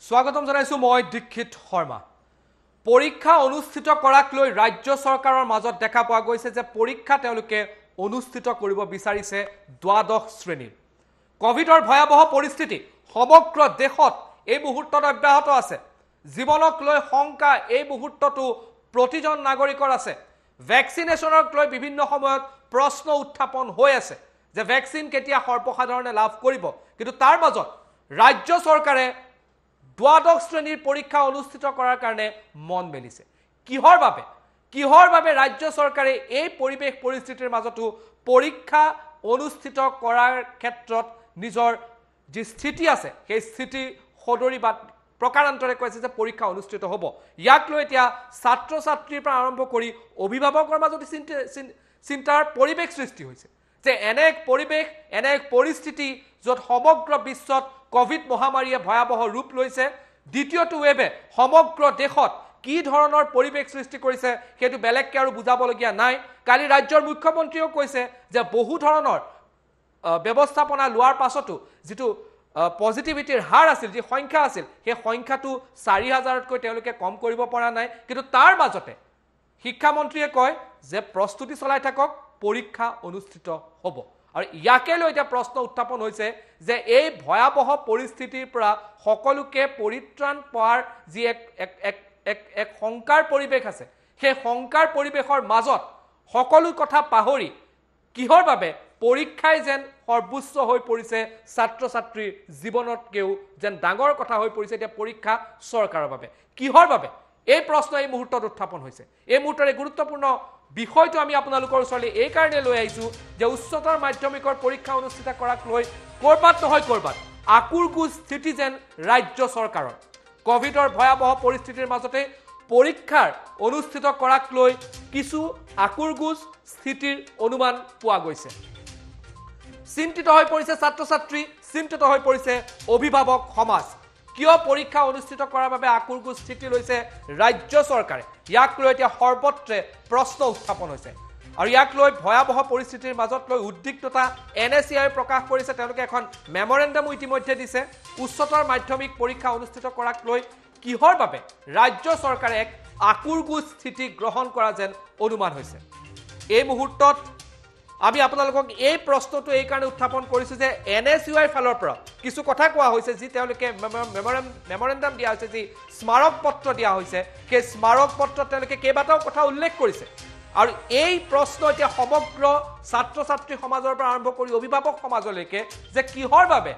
স্বাগতম জানাইছো মই দীক্ষিত শৰ্মা পৰীক্ষা অনুষ্ঠিত কৰাক লৈ ৰাজ্য চৰকাৰৰ মাজত দেখা পোৱা গৈছে যে পৰীক্ষা তেওঁলোকে অনুষ্ঠিত কৰিব বিচাৰিছে দ্বাদশ শ্ৰেণীৰ কোভিডৰ ভয়াবহ পৰিস্থিতি সমগ্ৰ দেশত এই মুহূৰ্তত অব্যাহত আছে জীৱনক লৈ শংকা এই মুহূৰ্তটো প্ৰতিজন নাগৰিকৰ আছে ভ্যাকচিনেশনক লৈ বিভিন্ন সময়ত প্ৰশ্ন উত্থাপন হৈ আছে যে ভ্যাকচিন কেতিয়া সৰ্বসাধাৰণে লাভ কৰিব কিন্তু তাৰ মাজত ৰাজ্য চৰকাৰে দ্বাদশ শ্ৰেণীৰ পৰীক্ষা অনুষ্ঠিত কৰাৰ কাৰণে মন মেলিছে কিহৰ বাবে ৰাজ্য চৰকাৰে এই পৰিবেশ পৰিস্থিতিৰ মাজতো পৰীক্ষা অনুষ্ঠিত কৰাৰ ক্ষেত্ৰত নিজৰ যি স্থিতি আছে সেই স্থিতি সদৰি বা প্ৰকাৰান্তৰে কৈছে যে পৰীক্ষা অনুষ্ঠিত হ'ব ইয়াক লৈ এতিয়া ছাত্ৰ ছাত্ৰীৰ পৰা আৰম্ভ কৰি অভিভাৱকৰ মাজত চিন্তাৰ পৰিবেশ সৃষ্টি হৈছে যে এনে এক পৰিস্থিতি য'ত সমগ্ৰ বিশ্বত কোভিড মহামাৰীয়ে ভয়াবহ ৰূপ লৈছে দ্বিতীয়টো ৱেবে সমগ্ৰ দেশত কি ধৰণৰ পৰিবেশ সৃষ্টি কৰিছে সেইটো বেলেগকে আৰু বুজাবলগীয়া নাই কালি ৰাজ্যৰ মুখ্যমন্ত্ৰীও কৈছে যে বহু ধৰণৰ ব্যৱস্থাপনা লোৱাৰ পাছতো যেটো পজিটিভিটিৰ হাৰ আছিল যে সংখ্যা আছিল সেই সংখ্যাটো 4000তকৈ তেওঁলোকে কম কৰিব পৰা নাই কিন্তু তাৰ মাজতে শিক্ষামন্ত্ৰীয়ে কয় যে প্ৰস্তুতি চলাই থাকক পৰীক্ষা অনুষ্ঠিত হ'ব আৰু ইয়াকে লৈ এটা প্ৰশ্ন উত্থাপন হৈছে যে এই ভয়াবহ পৰিস্থিতিৰ পৰা সকলোকে পৰিত্ৰাণ পোৱাৰ যি এক শংকাৰ পৰিবেশ আছে সেই শংকাৰ পৰিবেশৰ মাজত সকলো কথা পাহৰি কিহৰ বাবে পৰীক্ষাই যেন সৰ্বোচ্চ হৈ পৰিছে ছাত্ৰ ছাত্ৰীৰ জীৱনতকেও যেন ডাঙৰ কথা হৈ পৰিছে এতিয়া পৰীক্ষা চৰকাৰৰ বাবে কিহৰ বাবে এই প্ৰশ্ন এই মুহূৰ্তত উত্থাপন হৈছে এই মুহূৰ্তৰে গুৰুত্বপূৰ্ণ বিষয়টো আমি আপোনালোকৰ ওচৰলৈ এই কাৰণে লৈ আহিছো যে উচ্চতৰ মাধ্যমিকৰ পৰীক্ষা অনুষ্ঠিত কৰাক লৈ কৰবাত আকুৰগুজ স্থিতি যেন ৰাজ্য চৰকাৰৰ কোভিডৰ ভয়াবহ পৰিস্থিতিৰ মাজতে পৰীক্ষাৰ অনুষ্ঠিত কৰাক লৈ কিছু আকুৰগুজ স্থিতিৰ অনুমান পোৱা গৈছে চিন্তিত হৈ পৰিছে ছাত্ৰ ছাত্ৰী চিন্তিত হৈ পৰিছে অভিভাৱক সমাজ কিয় পৰীক্ষা অনুষ্ঠিত কৰাৰ বাবে আকুৰগুজ স্থিতি লৈছে ৰাজ্য চৰকাৰে ইয়াক লৈ এতিয়া সৰ্বত্ৰে প্ৰশ্ন উত্থাপন হৈছে আৰু ইয়াক লৈ ভয়াবহ পৰিস্থিতিৰ মাজত লৈ উদ্বিগ্নতা এনএসইআই প্ৰকাশ কৰিছে তেওঁলোকে এখন মেমৰেণ্ডাম ইতিমধ্যে দিছে উচ্চতৰ মাধ্যমিক পৰীক্ষা অনুষ্ঠিত কৰাক লৈ কিহৰ বাবে ৰাজ্য চৰকাৰে এক আকুৰগুজ স্থিতি গ্ৰহণ কৰা যেন অনুমান হৈছে এই মুহূৰ্তত আমি আপোনালোকক এই প্ৰশ্নটো এই কাৰণে উত্থাপন কৰিছো যে এনএসইআই ফালৰ পৰা কিছু কথা কোৱা হৈছে যি তেওঁলোকে মেমৰেণ্ডাম দিয়া হৈছে যি স্মাৰক পত্ৰ দিয়া হৈছে সেই স্মাৰক পত্ৰত তেওঁলোকে কেইবাটাও কথা উল্লেখ কৰিছে আৰু এই প্ৰশ্ন এতিয়া সমগ্ৰ ছাত্ৰ ছাত্ৰী সমাজৰ পৰা আৰম্ভ কৰি অভিভাৱক সমাজলৈকে যে কিহৰ বাবে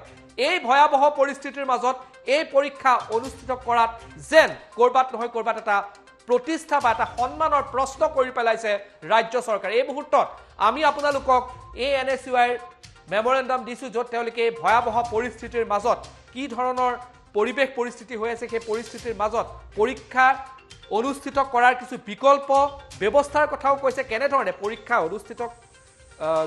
এই ভয়াবহ পৰিস্থিতিৰ মাজত এই পৰীক্ষা অনুষ্ঠিত কৰাত যেন কৰবাত নহয় কৰবাত এটা প্ৰতিষ্ঠা বা এটা সন্মানৰ প্ৰশ্ন কৰি পেলাইছে ৰাজ্য চৰকাৰ এই মুহূৰ্তত আমি আপোনালোকক এই এনএসইআইৰ মেমৰেণ্ডাম দিছো য'ত তেওঁলোকে ভয়াবহ পৰিস্থিতিৰ মাজত কি ধৰণৰ পৰিবেশ পৰিস্থিতি হৈ আছে সেই পৰিস্থিতিৰ মাজত পৰীক্ষা অনুষ্ঠিত কৰাৰ কিছু বিকল্প ব্যৱস্থাৰ কথাও কৈছে কেনে ধৰণে পৰীক্ষা অনুষ্ঠিত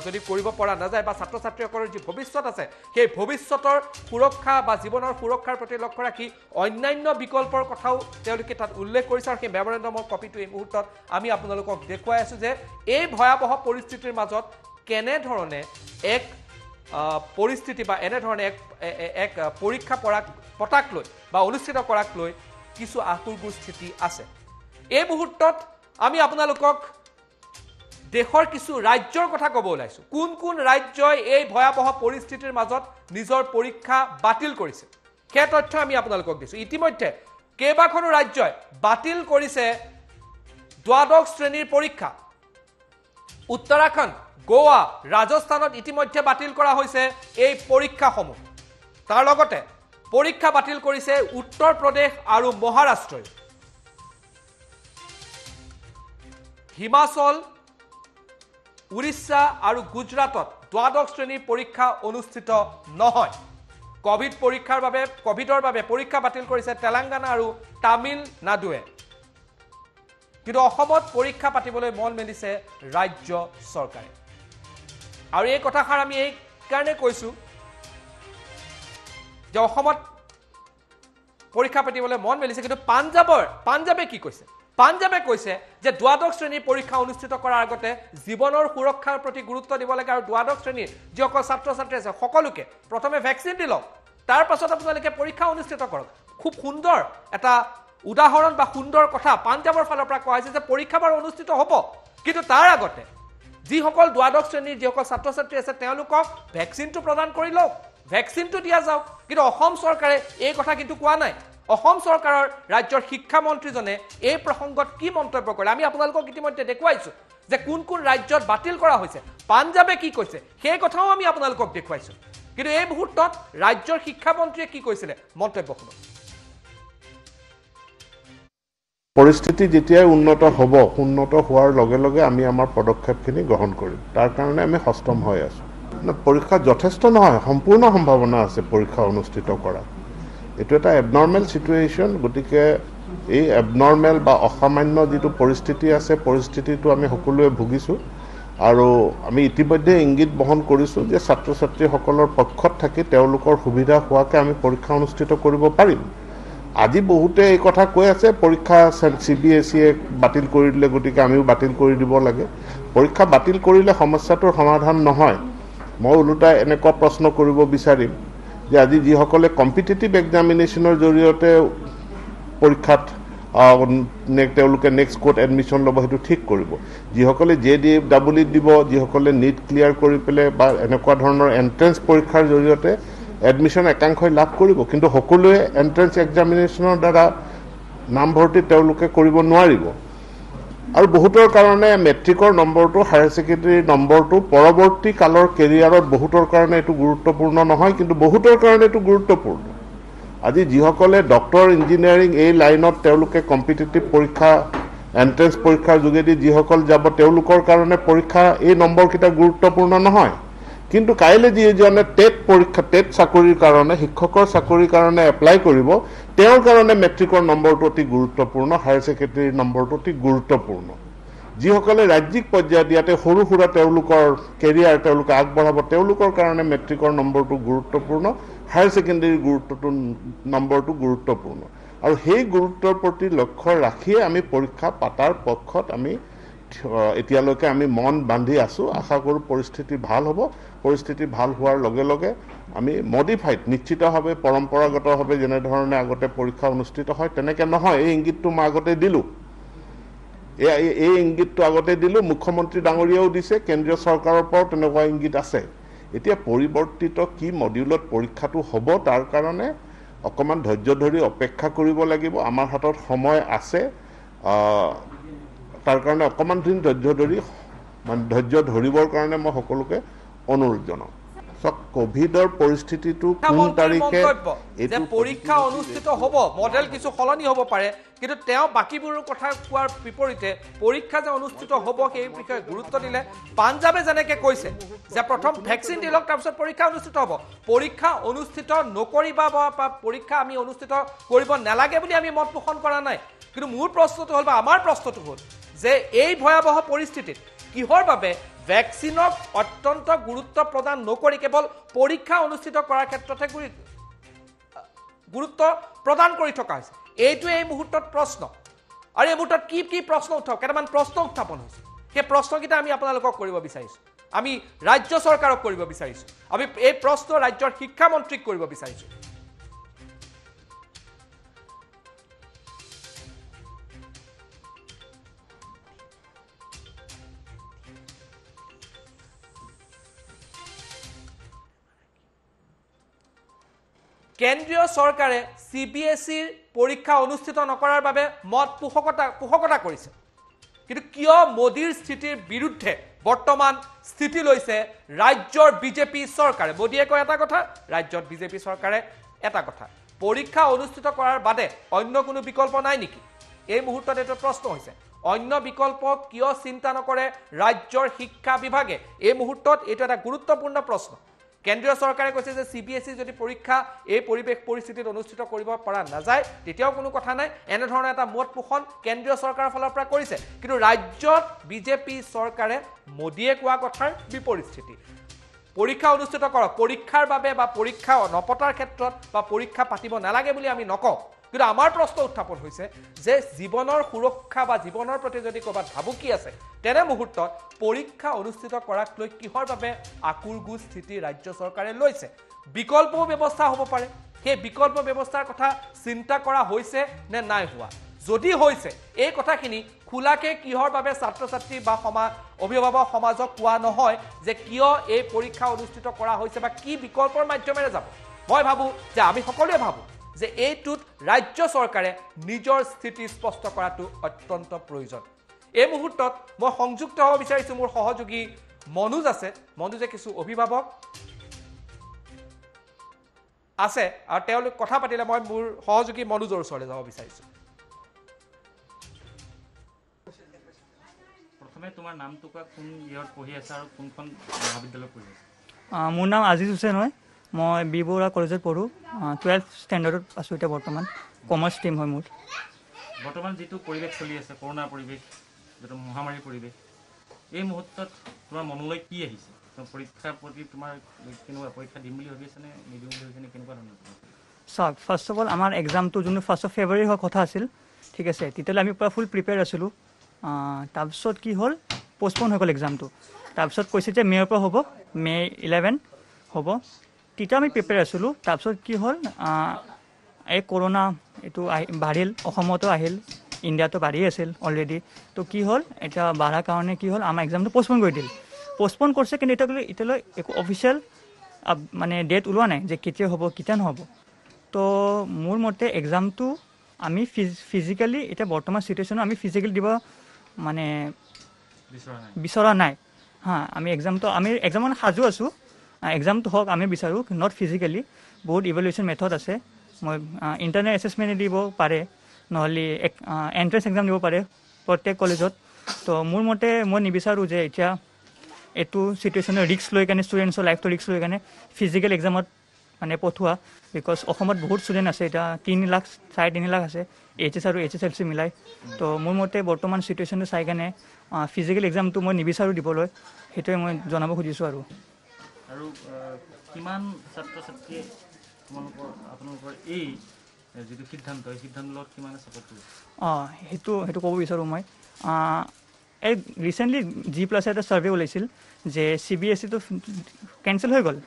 যদি কৰিব পৰা নাযায় বা ছাত্ৰ ছাত্ৰীসকলৰ যি ভৱিষ্যত আছে সেই ভৱিষ্যতৰ সুৰক্ষা বা জীৱনৰ সুৰক্ষাৰ প্ৰতি লক্ষ্য ৰাখি অন্যান্য বিকল্পৰ কথাও তেওঁলোকে তাত উল্লেখ কৰিছে আৰু সেই মেমৰেণ্ডামৰ কপিটো এই মুহূৰ্তত আমি আপোনালোকক দেখুৱাই আছো যে এই ভয়াবহ পৰিস্থিতিৰ মাজত কেনে ধৰণে এক পৰিস্থিতি বা এনে ধৰণে এক পৰীক্ষা পতাক লৈ বা অনুষ্ঠিত কৰাক লৈ কিছু আকুৰগুজ স্থিতি আছে এই মুহূৰ্তত আমি আপোনালোকক দেশৰ কিছু ৰাজ্যৰ কথা ক'ব ওলাইছো কোন ৰাজ্যই এই ভয়াবহ পৰিস্থিতিৰ মাজত নিজৰ পৰীক্ষা বাতিল কৰিছে সেই তথ্য আমি আপোনালোকক দিছো ইতিমধ্যে কেইবাখনো ৰাজ্যই বাতিল কৰিছে দ্বাদশ শ্ৰেণীৰ পৰীক্ষা উত্তৰাখণ্ড গোৱা ৰাজস্থানত ইতিমধ্যে বাতিল কৰা হৈছে এই পৰীক্ষাসমূহ তাৰ লগতে পৰীক্ষা বাতিল কৰিছে উত্তৰ প্ৰদেশ আৰু মহাৰাষ্ট্ৰই হিমাচল উৰিষ্যা আৰু গুজৰাটত দ্বাদশ শ্ৰেণীৰ পৰীক্ষা অনুষ্ঠিত নহয় কোভিডৰ বাবে পৰীক্ষা বাতিল কৰিছে তেলেংগানা আৰু তামিলনাডুৱে কিন্তু অসমত পৰীক্ষা পাতিবলৈ মন মেলিছে ৰাজ্য চৰকাৰে আৰু এই কথাষাৰ আমি এই কাৰণে কৈছো যে অসমত পৰীক্ষা পাতিবলৈ মন মেলিছে কিন্তু পাঞ্জাবে কি কৈছে পাঞ্জাবে কৈছে যে দ্বাদশ শ্ৰেণীৰ পৰীক্ষা অনুষ্ঠিত কৰাৰ আগতে জীৱনৰ সুৰক্ষাৰ প্ৰতি গুৰুত্ব দিব লাগে আৰু দ্বাদশ শ্ৰেণীৰ যিসকল ছাত্ৰ ছাত্ৰী আছে সকলোকে প্ৰথমে ভ্যাকচিন দিলক তাৰ পাছত আপোনালোকে পৰীক্ষা অনুষ্ঠিত কৰক খুব সুন্দৰ এটা উদাহৰণ বা সুন্দৰ কথা পাঞ্জাবৰ ফালৰ পৰা কোৱা হৈছে যে পৰীক্ষা বাৰ অনুষ্ঠিত হ'ব কিন্তু তাৰ আগতে যিসকল দ্বাদশ শ্ৰেণীৰ যিসকল ছাত্ৰ ছাত্ৰী আছে তেওঁলোকক ভেকচিনটো প্ৰদান কৰি লওক ভেকচিনটো দিয়া যাওক কিন্তু অসম চৰকাৰে এই কথা কিন্তু কোৱা নাই অসম চৰকাৰৰ ৰাজ্যৰ শিক্ষা মন্ত্ৰীজনে এই প্ৰসংগত কি মন্তব্য কৰে আমি আপোনালোকক ইতিমধ্যে দেখুৱাইছো যে কোন কোন ৰাজ্যত বাতিল কৰা হৈছে পাঞ্জাবে কি কৈছে সেই কথাও আমি আপোনালোকক দেখুৱাইছো কিন্তু এই মুহূৰ্তত ৰাজ্যৰ শিক্ষা মন্ত্ৰীয়ে কি কৈছিলে মন্তব্য শুনক পৰিস্থিতি যেতিয়া উন্নত হ'ব উন্নত হোৱাৰ লগে লগে আমি আমাৰ পদক্ষেপখিনি গ্ৰহণ কৰিম তাৰ কাৰণে আমি সষ্টম হৈ আছো পৰীক্ষা যথেষ্ট নহয় সম্পূৰ্ণ সম্ভাৱনা আছে পৰীক্ষা অনুষ্ঠিত কৰা এটো এটা এবনৰ্মেল সিচুৱেচন গতিকে এই এবনৰ্মেল বা অসামান্য যেটো পৰিস্থিতি আছে পৰিস্থিতিটো আমি সকলোৱে ভুগিছো আৰু আমি ইতিমধ্যে ইংগিত বহন কৰিছো যে ছাত্ৰ ছাত্ৰীসকলৰ পক্ষত থাকি তেওঁলোকৰ সুবিধা হোৱাকে আমি পৰীক্ষা অনুষ্ঠিত কৰিব পাৰিম আজি বহুতে এই কথা কৈ আছে পৰীক্ষা CBSE বাতিল কৰি দিলে গতিকে আমিও বাতিল কৰি দিব লাগে পৰীক্ষা বাতিল কৰিলে সমস্যাটোৰ সমাধান নহয় মই উলুটা এনেকুৱা প্ৰশ্ন কৰিব বিচাৰিম যে আজি যিসকলে কম্পিটিটিভ এক্সামিনেশ্যনৰ জৰিয়তে পৰীক্ষাত তেওঁলোকে নেক্সট কোড এডমিশ্যন ল'ব সেইটো ঠিক কৰিব যিসকলে JEE দিব যিসকলে নীট ক্লিয়াৰ কৰি পেলাই বা এনেকুৱা ধৰণৰ এন্ট্ৰেন্স পৰীক্ষাৰ জৰিয়তে এডমিশ্যন একাংশই লাভ কৰিব কিন্তু সকলোৱে এন্ট্ৰেন্স এক্সামিনেশ্যনৰ দ্বাৰা নামভৰ্তি তেওঁলোকে কৰিব নোৱাৰিব আৰু বহুতৰ কাৰণে মেট্ৰিকৰ নম্বৰটো হায়াৰ ছেকেণ্ডাৰী নম্বৰটো পৰৱৰ্তী কালৰ কেৰিয়াৰত বহুতৰ কাৰণে এটো গুৰুত্বপূৰ্ণ নহয় কিন্তু বহুতৰ কাৰণে এটো গুৰুত্বপূৰ্ণ আজি যিসকলে ডক্টৰ ইঞ্জিনিয়াৰিং এই লাইনত তেওঁলোকে কম্পিটিটিভ পৰীক্ষা এন্ট্ৰেন্স পৰীক্ষাৰ যোগেদি যিসকল যাব তেওঁলোকৰ কাৰণে পৰীক্ষা এই নম্বৰকিটা গুৰুত্বপূৰ্ণ নহয় কিন্তু কাইলে যিজনে টেট পৰীক্ষা টেট চাকৰিৰ কাৰণে শিক্ষকৰ চাকৰিৰ কাৰণে এপ্লাই কৰিব তেওঁৰ কাৰণে মেট্ৰিকৰ নম্বৰটো অতি গুৰুত্বপূৰ্ণ হায়াৰ ছেকেণ্ডাৰী নম্বৰটো অতি গুৰুত্বপূৰ্ণ যিসকলে ৰাজ্যিক পৰ্যায়ত ইয়াতে সৰু সুৰা তেওঁলোকৰ কেৰিয়াৰ তেওঁলোকে আগবঢ়াব তেওঁলোকৰ কাৰণে মেট্ৰিকৰ নম্বৰটো গুৰুত্বপূৰ্ণ হায়াৰ ছেকেণ্ডাৰী নম্বৰটো গুৰুত্বপূৰ্ণ আৰু সেই গুৰুত্বৰ প্ৰতি লক্ষ্য ৰাখিয়ে আমি পৰীক্ষা পাতাৰ পক্ষত আমি এতিয়ালৈকে আমি মন বান্ধি আছো আশা কৰো পৰিস্থিতি ভাল হ'ব পৰিস্থিতি ভাল হোৱাৰ লগে লগে আমি মডিফাইড নিশ্চিতভাৱে পৰম্পৰাগতভাৱে যেনে ধৰণে আগতে পৰীক্ষা অনুষ্ঠিত হয় তেনেকে নহয় এই ইংগিতটো মই আগতে দিলো এই ইংগিতটো আগতে দিলো মুখ্যমন্ত্ৰী ডাঙৰীয়াও দিছে কেন্দ্ৰীয় চৰকাৰৰ পৰা তেনেকুৱা ইংগিত আছে এতিয়া পৰিৱৰ্তিত কি মডিউলত পৰীক্ষাটো হ'ব তাৰ কাৰণে অকমান ধৈৰ্য ধৰি অপেক্ষা কৰিব লাগিব আমাৰ হাতত সময় আছে তাৰ কাৰণে অকমান দিন ধৈৰ্য ধৰিবৰ কাৰণে মই সকলোকে অনুৰোধ জনাওঁ কোভিডৰ পৰিস্থিতিটো কোন তাৰিখে যে পৰীক্ষা অনুষ্ঠিত হ'ব মডেল কিছু সলনি হ'ব পাৰে কিন্তু তেওঁ বাকিবোৰৰ কথা কোৱাৰ বিপৰীতে পৰীক্ষা যে অনুষ্ঠিত হ'ব সেই বিষয়ে গুৰুত্ব দিলে পাঞ্জাবে যেনেকে কৈছে যে প্ৰথম ভেকচিন দিলক তাৰপিছত পৰীক্ষা অনুষ্ঠিত হ'ব পৰীক্ষা অনুষ্ঠিত নকৰিবা বা পৰীক্ষা আমি অনুষ্ঠিত কৰিব নালাগে বুলি আমি মত পোষণ কৰা নাই কিন্তু মোৰ প্ৰশ্নটো হ'ল বা আমাৰ প্ৰশ্নটো হ'ল যে এই ভয়াবহ পৰিস্থিতিত কিহৰ বাবে ভেকচিনক অত্যন্ত গুৰুত্ব প্ৰদান নকৰি কেৱল পৰীক্ষা অনুষ্ঠিত কৰাৰ ক্ষেত্ৰতে গুৰুত্ব প্ৰদান কৰি থকা হৈছে এইটো এই মুহূৰ্তত প্ৰশ্ন আৰু এই মুহূৰ্তত কি প্ৰশ্ন কেইটামান প্ৰশ্ন উত্থাপন হৈছে সেই প্ৰশ্নকেইটা আমি আপোনালোকক কৰিব বিচাৰিছোঁ আমি ৰাজ্য চৰকাৰক কৰিব বিচাৰিছোঁ আমি এই প্ৰশ্ন ৰাজ্যৰ শিক্ষা মন্ত্ৰীক কৰিব বিচাৰিছোঁ কেন্দ্ৰীয় চৰকাৰে CBSEৰ পৰীক্ষা অনুষ্ঠিত নকৰাৰ বাবে মত পোষকতা কৰিছে কিন্তু কিয় মোদীৰ স্থিতিৰ বিৰুদ্ধে বৰ্তমান স্থিতি লৈছে ৰাজ্যৰ বিজেপি চৰকাৰে মোদীয়ে কয় এটা কথা ৰাজ্যৰ বিজেপি চৰকাৰে এটা কথা পৰীক্ষা অনুষ্ঠিত কৰাৰ বাদে অন্য কোনো বিকল্প নাই নেকি এই মুহূৰ্তত এটা প্ৰশ্ন হৈছে অন্য বিকল্প কিয় চিন্তা নকৰে ৰাজ্যৰ শিক্ষা বিভাগে এই মুহূৰ্তত এটা গুৰুত্বপূৰ্ণ প্ৰশ্ন কেন্দ্ৰীয় চৰকাৰে কৈছে যে CBSE যদি পৰীক্ষা এই পৰিবেশ পৰিস্থিতিত অনুষ্ঠিত কৰিব পৰা নাযায় তেতিয়াও কোনো কথা নাই এনে ধৰণৰ এটা মত পোষণ কেন্দ্ৰীয় চৰকাৰৰ ফালৰ পৰা কৰিছে কিন্তু ৰাজ্যত বিজেপি চৰকাৰে মোদীয়ে কোৱা কথাৰ বিপৰীত পৰীক্ষা অনুষ্ঠিত কৰক পৰীক্ষাৰ বাবে বা পৰীক্ষা নপতাৰ ক্ষেত্ৰত বা পৰীক্ষা পাতিব নালাগে বুলি আমি নকওঁ কিন্তু আমাৰ প্ৰশ্ন উত্থাপন হৈছে যে জীৱনৰ সুৰক্ষা বা জীৱনৰ প্ৰতি যদি ক'বাত ভাবুকি আছে তেনে মুহূৰ্তত পৰীক্ষা অনুষ্ঠিত কৰাক লৈ কিহৰ বাবে আকুৰগু স্থিতি ৰাজ্য চৰকাৰে লৈছে বিকল্প ব্যৱস্থা হ'ব পাৰে সেই বিকল্প ব্যৱস্থাৰ কথা চিন্তা কৰা হৈছে নে নাই হোৱা যদি হৈছে এই কথাখিনি খোলাকে কিহৰ বাবে ছাত্ৰ ছাত্ৰী বা অভিভাৱক সমাজক কোৱা নহয় যে কিয় এই পৰীক্ষা অনুষ্ঠিত কৰা হৈছে বা কি বিকল্পৰ মাধ্যমেৰে যাব মই ভাবো যে আমি সকলোৱে ভাবো যে এইটোত ৰাজ্য চৰকাৰে নিজৰ স্থিতি স্পষ্ট কৰাটো অত্যন্ত প্ৰয়োজন এই মুহূৰ্তত মই সংযুক্ত হ'ব বিচাৰিছো মোৰ সহযোগী মনোজ আছে মনোজে কিছু অভিভাৱক আছে আৰু তেওঁলোক কথা পাতিলে মই মোৰ সহযোগী মনোজৰ ওচৰলৈ যাব বিচাৰিছো প্ৰথমে তোমাৰ নামটো কোৱা কোন ইয়াত পঢ়ি আছে আৰু কোনখন মহাবিদ্যালয়ত পঢ়ি আছে মোৰ নাম আজিজ হুছেইন হয় মই বি বৰুৱা কলেজত পঢ়োঁ 12th ষ্টেণ্ডাৰ্ডত আছোঁ এতিয়া বৰ্তমান কমাৰ্চ ষ্ট্ৰীম হয় মোৰ বৰ্তমান যিটো পৰিৱেশ চলি আছে কৰোণা পৰিৱেশ যিটো মহামাৰীৰ পৰিৱেশ এই মুহূৰ্তত তোমাৰ মনলৈ কি আহিছে পৰীক্ষাৰ প্ৰতি তোমাৰ কেনেকুৱা পৰীক্ষা দিম বুলি ভাবি আছেনে নিদিম বুলি ভাবিছেনে কেনেকুৱা ধৰণৰ চাওক ফাৰ্ষ্ট অফ অল আমাৰ এক্সামটো যোনটো 1st of February হোৱাৰ কথা আছিল ঠিক আছে তেতিয়াহ'লে আমি পূৰা ফুল প্ৰিপেয়াৰ আছিলোঁ তাৰপিছত কি হ'ল পষ্টপন হৈ গ'ল এক্সামটো তাৰপিছত কৈছে যে মে'ৰ পৰা হ'ব মে' 11 হ'ব তেতিয়া আমি প্ৰিপেয়াৰ আছিলোঁ তাৰপিছত কি হ'ল এই কৰোণা এইটো বাঢ়িল অসমতো আহিল ইণ্ডিয়াতো বাঢ়ি আছিল অলৰেডি তো কি হ'ল এতিয়া বাঢ়াৰ কাৰণে কি হ'ল আমাৰ এক্সামটো পষ্টপন কৰি দিল পষ্টপন কৰিছে কিন্তু এতিয়ালৈ একো অফিচিয়েল মানে ডেট ওলোৱা নাই যে কেতিয়া হ'ব কেতিয়া নহ'ব তো মোৰ মতে এক্সামটো আমি ফিজিকেলি এতিয়া বৰ্তমান চিটুৱেশ্যনত আমি ফিজিকেলি দিব মানে বিচৰা নাই আমি এক্সামৰ সাজু আছোঁ এক্সামটো হওক আমি বিচাৰোঁ নট ফিজিকেলি বহুত ইভেলুৱেশ্যন মেথড আছে মই ইণ্টাৰনেল এছেছমেণ্ট দিব পাৰে নহ'লে এণ্ট্ৰেঞ্চ এক্সাম দিব পাৰে প্ৰত্যেক কলেজত তো মোৰ মতে মই নিবিচাৰোঁ যে এতিয়া এইটো চিটুৱেশ্যনৰ ৰিস্ক লৈ কেনে ষ্টুডেণ্টছৰ লাইফটো ৰিস্ক লৈ কেনে ফিজিকেল এক্সামত মানে পঠোৱা বিকজ অসমত বহুত ষ্টুডেণ্ট আছে এতিয়া 3 লাখ 3.5 লাখ আছে HS আৰু HSLC মিলাই তো মোৰ মতে বৰ্তমান চিটুৱেশ্যনটো চাই কেনে ফিজিকেল এক্সামটো মই নিবিচাৰোঁ দিবলৈ সেইটোৱে মই জনাব খুজিছোঁ আৰু কিমান ছাত্ৰ ছাত্ৰীয়ে আপোনালোকৰ এই যিটো সিদ্ধান্ত এই সিদ্ধান্তৰ লগত কিমান ছাপোৰ্ট কৰিছে সেইটো ক'ব বিচাৰোঁ মই এই ৰিচেণ্টলি G+ এটা ছাৰ্ভে ওলাইছিল যে CBSEটো কেঞ্চেল হৈ গ'ল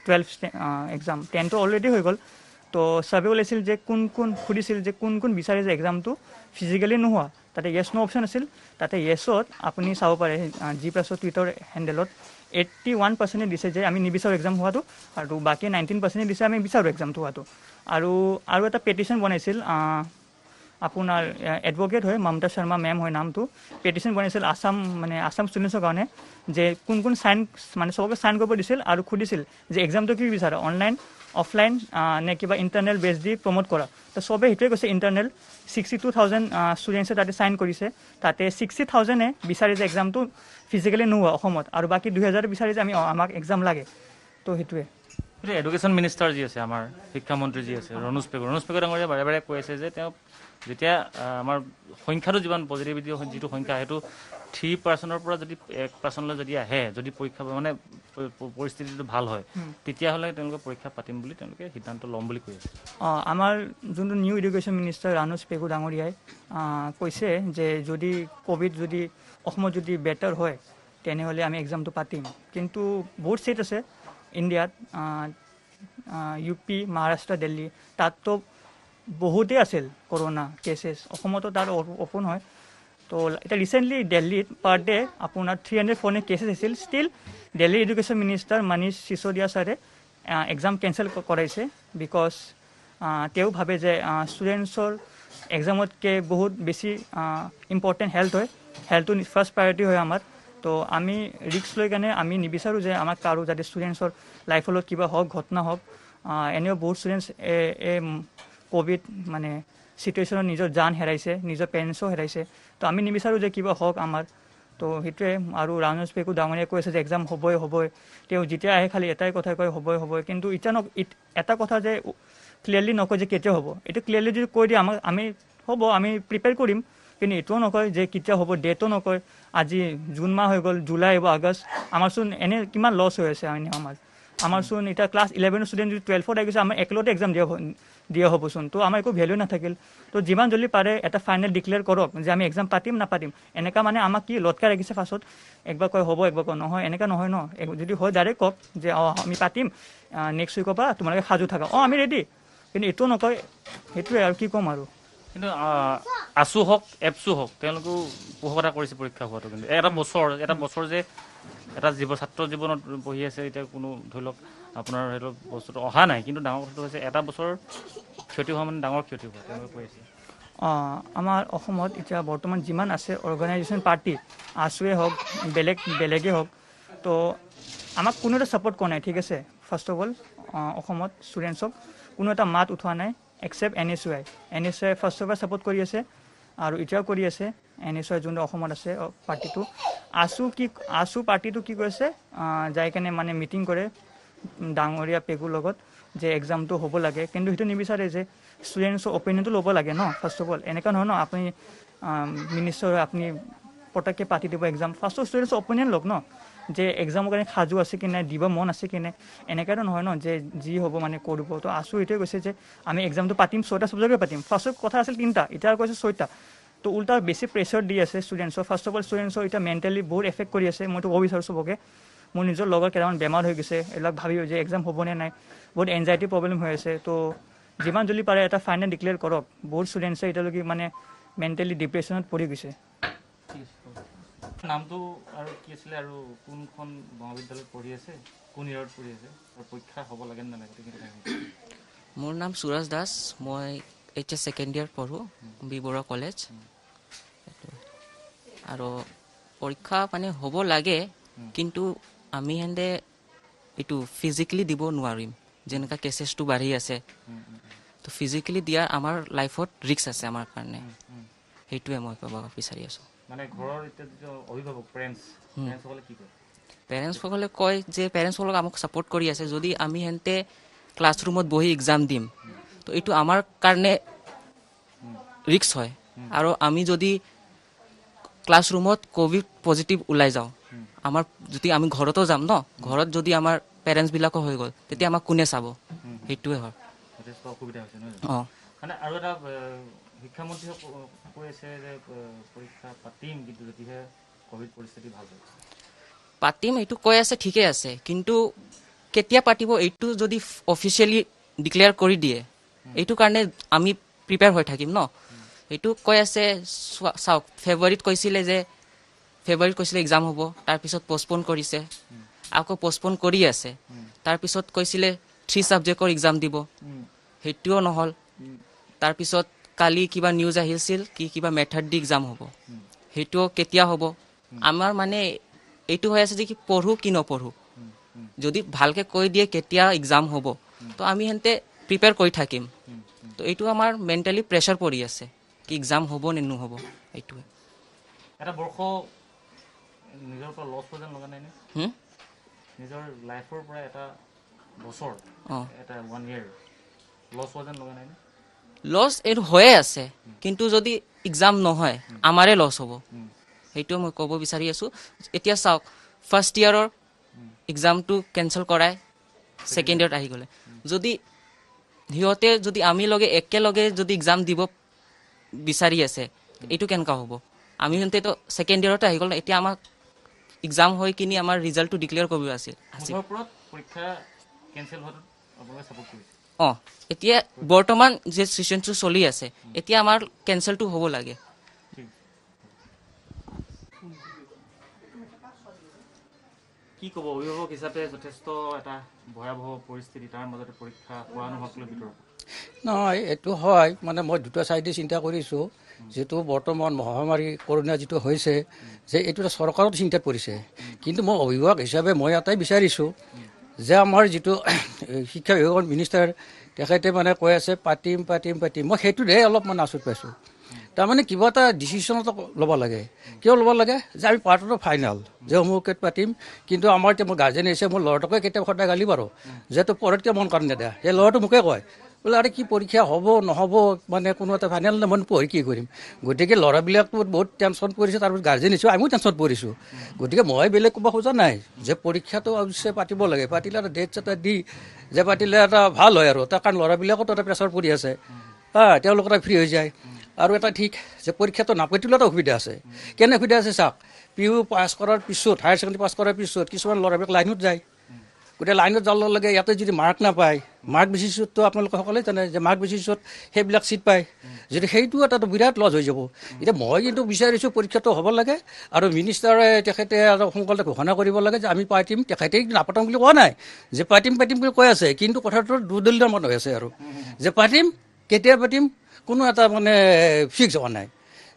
12 এক্সাম 10টো অলৰেডি হৈ গ'ল তো ছাৰ্ভে ওলাইছিল যে কোন সুধিছিল যে কোন বিচাৰে যে এক্সামটো ফিজিকেলি নোহোৱা তাতে য়েছ নো অপশ্যন আছিল তাতে য়েছত আপুনি চাব পাৰে G+ৰ টুইটাৰ হেণ্ডেলত 81% দিছে যে আমি নিবিচাৰোঁ এক্সাম হোৱাটো আৰু বাকী 19% দিছে আমি বিচাৰোঁ এক্সামটো হোৱাটো আৰু এটা পেটিশ্যন বনাইছিল আপোনাৰ এডভকেট হয় মমতা শৰ্মা মেম হয় নামটো পেটিশ্যন বনাইছিল আছাম ষ্টুডেণ্টছৰ কাৰণে যে কোন চাইন মানে চবকে চাইন কৰিব দিছিল আৰু সুধিছিল যে এক্সামটো কি বিচাৰে অনলাইন অফলাইন নে কিবা ইণ্টাৰনেল বেছ দি প্ৰমোট কৰা তো চবেই সেইটোৱে কৈছে ইণ্টাৰনেল 62,000 ষ্টুডেণ্টছে তাতে চাইন কৰিছে তাতে 60,000-এ বিচাৰে যে এক্সামটো ফিজিকেলি নোহোৱা অসমত আৰু বাকী 2,000 বিচাৰে যে আমাক এক্সাম লাগে তো সেইটোৱে এডুকেশ্যন মিনিষ্টাৰ যি আছে আমাৰ শিক্ষামন্ত্ৰী যি আছে ৰণোজ পেগু ডাঙৰীয়াই বাৰে বাৰে কৈ আছে যে তেওঁ যেতিয়া আমাৰ সংখ্যাটো যিমান পজিটিভিটি যিটো সংখ্যা সেইটো 3%-ৰ পৰা যদি 1%-লৈ যদি আহে যদি পৰীক্ষা মানে পৰিস্থিতিটো ভাল হয় তেতিয়াহ'লে তেওঁলোকে পৰীক্ষা পাতিম বুলি তেওঁলোকে সিদ্ধান্ত ল'ম বুলি কৈ আছে আমাৰ যোনটো new education minister Ranoj Pegu ডাঙৰীয়াই কৈছে যে যদি ক'ভিড যদি অসমত যদি বেটাৰ হয় তেনেহ'লে আমি এক্সামটো পাতিম কিন্তু বহুত ষ্টেট আছে ইণ্ডিয়াত UP মহাৰাষ্ট্ৰ দিল্লী তাততো বহুতেই আছিল কৰোণা কেছেছ অসমতো তাত অপন হয় তো এতিয়া ৰিচেণ্টলি দিল্লীত পাৰ ডে আপোনাৰ 300-400 কেছেছ আছিল still Delhi education minister Manish Sisodia ছাৰে এক্সাম কেঞ্চেল কৰাইছে বিকজ তেওঁ ভাবে যে ষ্টুডেণ্টছৰ এক্সামতকৈ বহুত বেছি ইম্পৰ্টেণ্ট হেল্থ হয় হেল্থটো ফাৰ্ষ্ট প্ৰায়ৰিটি হয় আমাৰ তো আমি ৰিস্ক লৈ কেনে আমি নিবিচাৰোঁ যে আমাক কাৰো যাতে ষ্টুডেণ্টছৰ লাইফৰ লগত কিবা হওক ঘটনা হওক এনেও বহুত ষ্টুডেণ্টছ ক'ভিড মানে চিটুৱেশ্যনত নিজৰ জান হেৰাইছে নিজৰ পেৰেণ্টছো হেৰাইছে তো আমি নিবিচাৰোঁ যে কিবা হওক আমাৰ তো সেইটোৱে আৰু ৰণোজ পেগু ডাঙৰীয়াই কৈ আছে যে এক্সাম হ'বই তেওঁ যেতিয়া আহে খালি এটাই কথা কয় হ'বই কিন্তু এতিয়া এটা কথা যে ক্লিয়াৰলি নকয় যে কেতিয়া হ'ব এইটো ক্লিয়াৰলি যদি কৈ দিয়ে আমি প্ৰিপেয়াৰ কৰিম কিন্তু এইটোও নকয় যে কেতিয়া হ'ব ডেটো নকয় আজি জুন মাহ হৈ গ'ল জুলাই আহিব আগষ্ট আমাৰচোন এনে কিমান লছ হৈ আছে আমাৰচোন এতিয়া ক্লাছ 11 ষ্টুডেণ্ট যদি 12ত আহি গৈছে আমাৰ একেলগতে এক্সাম দিয়া হ'বচোন তো আমাৰ একো ভেলু নাথাকিল তো যিমান জলদি পাৰে এটা ফাইনেল ডিক্লেয়াৰ কৰক যে আমি এক্সাম পাতিম নাপাতিম এনেকুৱা মানে আমাক কি লটকাই ৰাখিছে ফাৰ্ষ্টত একবাৰ কয় হ'ব একবাৰ কয় নহয় এনেকুৱা নহয় ন যদি হয় ডাইৰেক্ট কওক যে আমি পাতিম নেক্সট উইকৰ পৰা তোমালোকে সাজু থাকা আমি ৰেডি কিন্তু এইটো নকয়, সেইটোৱে আৰু কি ক'ম আৰু। কিন্তু আছু হওক এপছু হওক তেওঁলোকেও পোষকতা কৰিছে পৰীক্ষা হোৱাটো, কিন্তু এটা বছৰ যে এটা ছাত্ৰ জীৱনত পঢ়ি আছে, এতিয়া কোনো ধৰি লওক আপোনাৰ সেইটো বস্তুটো অহা নাই, কিন্তু ডাঙৰ কথাটো হৈছে এটা বছৰ ক্ষতি হোৱা মানে ডাঙৰ ক্ষতি হোৱা তেওঁলোকে কৈ আছে। আমাৰ অসমত এতিয়া বৰ্তমান যিমান আছে অৰ্গেনাইজেশ্যন পাৰ্টি, আছুৱে হওক বেলেগে হওক, তো আমাক কোনো এটা ছাপোৰ্ট কৰা নাই, ঠিক আছে। ফাৰ্ষ্ট অফ অল অসমত ষ্টুডেণ্টছক কোনো এটা মাত উঠোৱা নাই except NSY first of all support কৰি আছে আৰু এতিয়াও কৰি আছে। NSY যোনটো অসমত আছে পাৰ্টিটো, আছু পাৰ্টিটো কি কৰিছে, যাই কেনে মানে মিটিং কৰে ডাঙৰীয়া পেগুৰ লগত যে এক্সামটো হ'ব লাগে, কিন্তু সেইটো নিবিচাৰে যে ষ্টুডেণ্টছৰ অপিনিয়নটো ল'ব লাগে ন। ফাৰ্ষ্ট অফ অল এনেকুৱা নহয় ন, আপুনি মিনিষ্টাৰ আপুনি পটককৈ পাতি দিব এক্সাম, ফাৰ্ষ্ট অফ ষ্টুডেণ্টছৰ অপিনিয়ন লওক ন, যে এক্সামৰ কাৰণে সাজু আছে কি নাই, দিব মন আছে কি নাই। এনেকুৱাতো নহয় ন যে যি হ'ব মানে কৰিব। তো আছু এইটোৱে কৈছে যে আমি এক্সামটো পাতিম, 6টা ছাবজেক্টে পাতিম। ফাৰ্ষ্টত কথা আছিল 3টা, এতিয়া কৈছে 6টা। তো উল্টা বেছি প্ৰেছাৰ দি আছে ষ্টুডেণ্টছৰ। ফাৰ্ষ্ট অফ অল ষ্টুডেণ্টছৰ এতিয়া মেণ্টেলি বহুত এফেক্ট কৰি আছে। মইতো ক'ব বিচাৰোঁ চবকে, মোৰ নিজৰ লগৰ কেইটামান বেমাৰ হৈ গৈছে, এইবিলাক ভাবি যে এক্সাম হ'বনে নাই, বহুত এনজাইটি প্ৰব্লেম হৈ আছে। তো যিমান জলদি পাৰে এটা ফাইনেল ডিক্লেয়াৰ কৰক। বহুত ষ্টুডেণ্টছে এতিয়ালৈকে মানে মেণ্টেলি ডিপ্ৰেশ্যনত পৰি গৈছে। নামটো আৰু কি আছিলে আৰু কোনখন মহাবিদ্যালয়ত পঢ়ি আছে, কোন ইয়াৰত পঢ়ি আছে, আৰু পৰীক্ষা হ'ব লাগে নে নালাগে? মোৰ নাম সুৰজ দাস, মই HS ছেকেণ্ড ইয়াৰ পঢ়োঁ বি বৰুৱা কলেজ। আৰু পৰীক্ষা মানে হ'ব লাগে, কিন্তু আমি সেনে এইটো ফিজিকেলি দিব নোৱাৰিম, যেনেকুৱা কেছেছটো বাঢ়ি আছে। তো ফিজিকেলি দিয়াৰ আমাৰ লাইফত ৰিস্ক আছে আমাৰ কাৰণে, সেইটোৱে মই ক'ব বিচাৰি আছোঁ। মানে ঘৰৰ এতিয়া যিটো অভিভাৱক পেৰেণ্টছসকলে কি কয়? পেৰেণ্টছসকলে কয় যে পেৰেণ্টছসকলক আমাক ছাপোৰ্ট কৰি আছে, যদি আমি সেনেতে ক্লাছৰুমত বহি এক্সাম দিম তো এইটো আমাৰ কাৰণে ৰিস্ক হয়। আৰু আমি যদি ক্লাছৰুমত ক'ভিড পজিটিভ ওলাই যাওঁ, যদি আমি ঘৰতো যাম ন, ঘৰত যদি আমাৰ পেৰেণ্টছবিলাকো হৈ গ'ল, তেতিয়া আমাক কোনে চাব? সেইটোৱে হয়, যথেষ্ট অসুবিধা হৈছে নহয়? মানে আৰু এটা শিক্ষামন্ত্ৰীয়ে কৈ আছে যে পৰীক্ষা পাতিম, কিন্তু যদিহে ক'ভিড পৰিস্থিতি ভাল হয়। পাতিম এইটো কৈ আছে, ঠিকে আছে, কিন্তু কেতিয়া পাতিব এইটো যদি অফিচিয়েলি ডিক্লেয়াৰ কৰি দিয়ে, এইটো কাৰণে আমি প্ৰিপেয়াৰ হৈ থাকিম ন। এইটো কৈ আছে, চাওক ফেব্ৰুৱাৰীত কৈছিলে এক্সাম হ'ব, তাৰপিছত পষ্টপন কৰিছে, আকৌ পষ্টপন কৰি আছে। তাৰপিছত কৈছিলে 3 ছাবজেক্টৰ এক্সাম দিব, সেইটোও নহ'ল। তাৰপিছত কালি কিবা নিউজ আহিছিল কিবা মেথড দি এক্সাম হ'ব, সেইটোও কেতিয়া হ'ব? আমাৰ মানে এইটো হৈ আছে যে কি পঢ়োঁ কি নপঢ়োঁ। যদি ভালকৈ কৈ দিয়ে কেতিয়া এক্সাম হ'ব, তো আমি সেনেতে প্ৰিপেয়াৰ কৰি থাকিম। তো এইটো আমাৰ মেণ্টেলি প্ৰেছাৰ পৰি আছে কি এক্সাম হ'ব নে নহ'ব। এইটোৱে এটা বৰ্ষ নিজৰ পৰা লছ হৈ যেন লগা নাই নে? নিজৰ লাইফৰ পৰা এটা বছৰ, এটা 1 year লছ হোৱা যেন লগা নাই নে? লছ এইটো হৈয়ে আছে, কিন্তু যদি এক্সাম নহয় আমাৰে লছ হ'ব, সেইটোৱে মই ক'ব বিচাৰি আছোঁ। এতিয়া চাওক, ফাৰ্ষ্ট ইয়াৰৰ এক্সামটো কেঞ্চেল কৰাই ছেকেণ্ড ইয়াৰত আহি গ'লে, যদি সিহঁতে যদি আমি একেলগে যদি এক্সাম দিব বিচাৰি আছে, এইটো কেনেকুৱা হ'ব? আমি সিহঁতেতো ছেকেণ্ড ইয়াৰতে আহি গ'ল, এতিয়া আমাক এক্সাম হৈ কিনি আমাৰ ৰিজাল্টটো ডিক্লেয়াৰ কৰিব আছিল। এতিয়া বৰ্তমান যে চিচুৱেশ্যনটো চলি আছে, এতিয়া আমাৰ কেঞ্চেলটো হ'ব লাগে। কি ক'ব অভিভাৱক হিচাপে? যথেষ্ট এটা ভয়াৱহ পৰিস্থিতি, তাৰ মাজতে পৰীক্ষা হোৱা নোহোৱাক লৈ বিতৰ্ক। নহয়, এইটো হয়, মানে মই দুটা চাইডে চিন্তা কৰিছোঁ। যিটো বৰ্তমান মহামাৰী কৰোণা যিটো হৈছে, যে এইটো চৰকাৰৰ চিন্তাত পৰিছে, কিন্তু মই অভিভাৱক হিচাপে মই এটাই বিচাৰিছোঁ যে আমাৰ যিটো শিক্ষা বিভাগৰ মিনিষ্টাৰ, তেখেতে মানে কৈ আছে পাতিম। মই সেইটোৰে অলপ মানে আচৰিত পাইছোঁ। তাৰমানে কিবা এটা ডিচিশ্যন এটা ল'ব লাগে। কিয় ল'ব লাগে? যে আমি পাৰ্টটো ফাইনেল যে অমুকত পাতিম, কিন্তু আমাৰ এতিয়া মোৰ গাৰ্জেন আহিছে, মোৰ ল'ৰাটোকে কেতিয়াবা সদায় গালি পাৰোঁ যে তোৰ পঢ়াতকৈ মন কাৰণে নেদা। সেই ল'ৰাটো মোকে কয় বোলে আৰে কি পৰীক্ষা হ'ব নহ'ব, মানে কোনো এটা ফাইনেল নাই, মই পঢ়ি কি কৰিম? গতিকে ল'ৰাবিলাকতো বহুত টেনশ্যন পৰিছে, তাৰপিছত গাৰ্জেন হিচাপে আমিও টেনশ্যন পৰিছোঁ। গতিকে মই বেলেগ ক'ব খোজা নাই যে পৰীক্ষাটো অৱশ্যে পাতিব লাগে, পাতিলে এটা ডেট এটা দি যে পাতিলে এটা ভাল হয় আৰু তাৰ কাৰণ ল'ৰাবিলাকতো এটা প্ৰেছাৰ পৰি আছে, তেওঁলোক এটা ফ্ৰী হৈ যায়। আৰু এটা ঠিক যে পৰীক্ষাটো নাপাতিলেও এটা অসুবিধা আছে। কেনে অসুবিধা আছে চাওক, PU পাছ কৰাৰ পিছত, হায়াৰ ছেকেণ্ডেৰী পাছ কৰাৰ পিছত কিছুমান ল'ৰাবিলাক লাইনত যায়, গোটেই লাইনত যোৱাৰ লগে লগে ইয়াতে যদি মাৰ্ক নাপায়, মাৰ্ক বেচিছততো আপোনালোকে সকলোৱে জানে যে মাৰ্ক বেচিছত সেইবিলাক ছিট পায়, যদি সেইটো এটা বিৰাট লছ হৈ যাব। এতিয়া মই কিন্তু বিচাৰিছোঁ পৰীক্ষাটো হ'ব লাগে আৰু মিনিষ্টাৰে তেখেতে আৰু সোনকালে ঘোষণা কৰিব লাগে যে আমি পাতিম। তেখেতে নাপাতোঁ বুলি কোৱা নাই, যে পাতিম বুলি কৈ আছে, কিন্তু কথাটোৰ দুদলীয় মত হৈ আছে আৰু যে পাতিম, কেতিয়া পাতিম কোনো এটা মানে ফিক্স হোৱা নাই।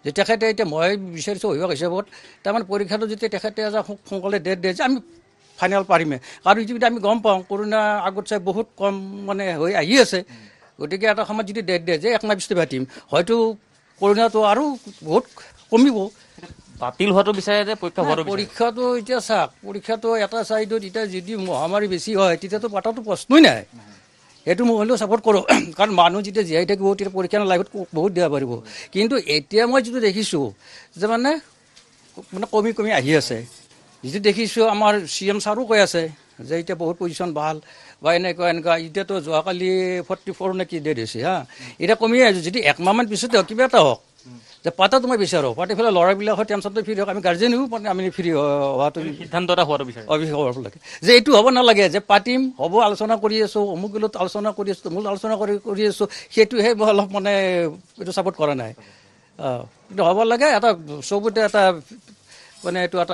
যে তেখেতে এতিয়া মই বিচাৰিছোঁ অভিভাৱক হিচাপত তাৰমানে পৰীক্ষাটো যেতিয়া তেখেতে সোনকালে ডেট দিয়ে যে আমি ফাইনেল পাৰিমে, কাৰণ যদি আমি গম পাওঁ কৰোণা আগত চাই বহুত কম মানে হৈ আহি আছে, গতিকে এটা সময়ত যদি ডেট দিয়ে যে 1 মাহ পিছতে পাতিম, হয়তো কৰোণাটো আৰু বহুত কমিব। বাতিল হোৱাটো বিচাৰে যে পৰীক্ষা হোৱাটো বিচাৰে? পৰীক্ষাটো এতিয়া চাওক, পৰীক্ষাটো এটা ছাইডত এতিয়া যদি মহামাৰী বেছি হয় তেতিয়াতো পাতাটো প্ৰশ্নই নাই, সেইটো মই হ'লেও ছাপৰ্ট কৰোঁ, কাৰণ মানুহ যেতিয়া জীয়াই থাকিব তেতিয়া পৰীক্ষা লাইফত বহুত দিব পাৰিব। কিন্তু এতিয়া মই যিটো দেখিছোঁ যে মানে কমি আহি আছে, যিটো দেখিছোঁ আমাৰ CM ছাৰো কৈ আছে যে এতিয়া বহুত পজিশ্যন ভাল বা এনেকুৱা এতিয়াতো যোৱাকালি 44 নে কি ডেট হৈছে হা, এতিয়া কমি আহিছোঁ। যদি 1 মাহমান পিছতে হওক কিবা এটা হওক যে পাতাটো মই বিচাৰোঁ, পাতি পেলাই ল'ৰাবিলাকৰ টেনশ্যনটো ফ্ৰী হওক, আমি গাৰ্জেনেও আমি ফ্ৰী হোৱাটো সিদ্ধান্ত এটা হোৱাটো বিচাৰে, অভিষেক হ'ব লাগে যে এইটো হ'ব নালাগে যে পাতিম হ'ব, আলোচনা কৰি আছোঁ, অমুক গিলত আলোচনা কৰি আছোঁ, মূল আলোচনা কৰি আছোঁ, সেইটোহে মই অলপ মানে এইটো ছাপোৰ্ট কৰা নাই। কিন্তু হ'ব লাগে এটা চবতে এটা মানে এইটো এটা